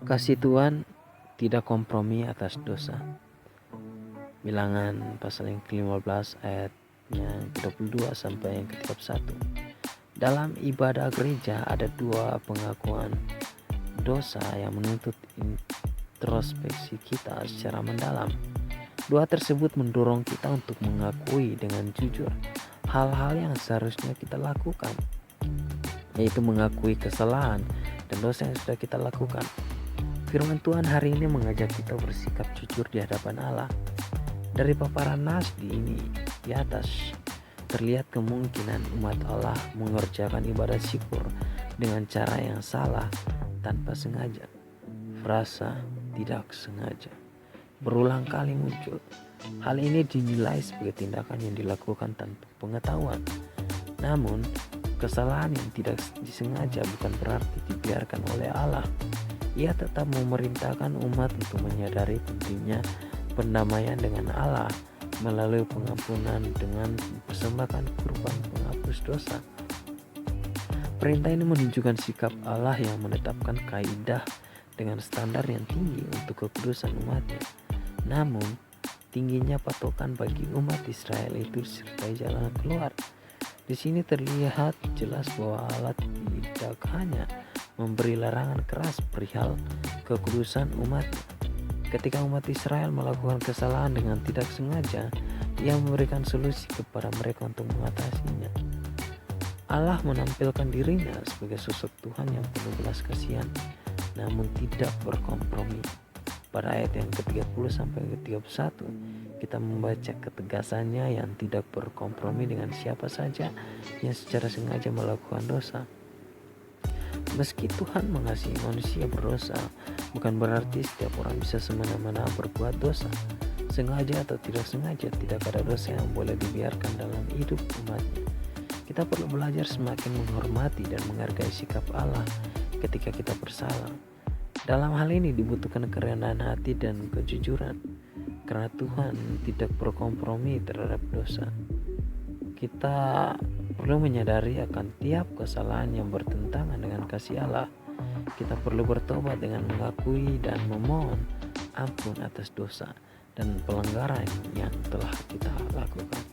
Kasih Tuhan tidak kompromi atas dosa. Bilangan pasal yang ke-15 ayatnya ke-22 sampai yang ke-31. Dalam ibadah gereja ada dua pengakuan dosa yang menuntut introspeksi kita secara mendalam. Dua tersebut mendorong kita untuk mengakui dengan jujur hal-hal yang seharusnya kita lakukan, yaitu mengakui kesalahan dan dosa yang sudah kita lakukan. Firman Tuhan hari ini mengajak kita bersikap jujur di hadapan Allah. Dari paparan nas di atas terlihat kemungkinan umat Allah mengerjakan ibadah syukur dengan cara yang salah tanpa sengaja. Frasa tidak sengaja berulang kali muncul. Hal ini dinilai sebagai tindakan yang dilakukan tanpa pengetahuan. Namun, kesalahan yang tidak disengaja bukan berarti dibiarkan oleh Allah. Ia tetap memerintahkan umat untuk menyadari pentingnya pendamaian dengan Allah melalui pengampunan dengan mempersembahkan kurban penghapus dosa. Perintah ini menunjukkan sikap Allah yang menetapkan kaidah dengan standar yang tinggi untuk kekudusan umatnya. Namun, tingginya patokan bagi umat Israel itu disertai jalan keluar. Di sini terlihat jelas bahwa Allah tidak hanya memberi larangan keras perihal kekudusan umatnya. Ketika umat Israel melakukan kesalahan dengan tidak sengaja, Ia memberikan solusi kepada mereka untuk mengatasinya. Allah menampilkan dirinya sebagai sosok Tuhan yang penuh belas kasihan, namun tidak berkompromi. Pada ayat yang ke-30 sampai ke-31, kita membaca ketegasannya yang tidak berkompromi dengan siapa saja yang secara sengaja melakukan dosa. Meski Tuhan mengasihi manusia berdosa, bukan berarti setiap orang bisa semena-mena berbuat dosa. Sengaja atau tidak sengaja, tidak ada dosa yang boleh dibiarkan dalam hidup umatnya. Kita perlu belajar semakin menghormati dan menghargai sikap Allah ketika kita bersalah. Dalam hal ini dibutuhkan kerendahan hati dan kejujuran, karena Tuhan tidak berkompromi terhadap dosa. Kita perlu menyadari akan tiap kesalahan yang bertentangan dengan kasih Allah. Kita perlu bertobat dengan mengakui dan memohon ampun atas dosa dan pelanggaran yang telah kita lakukan.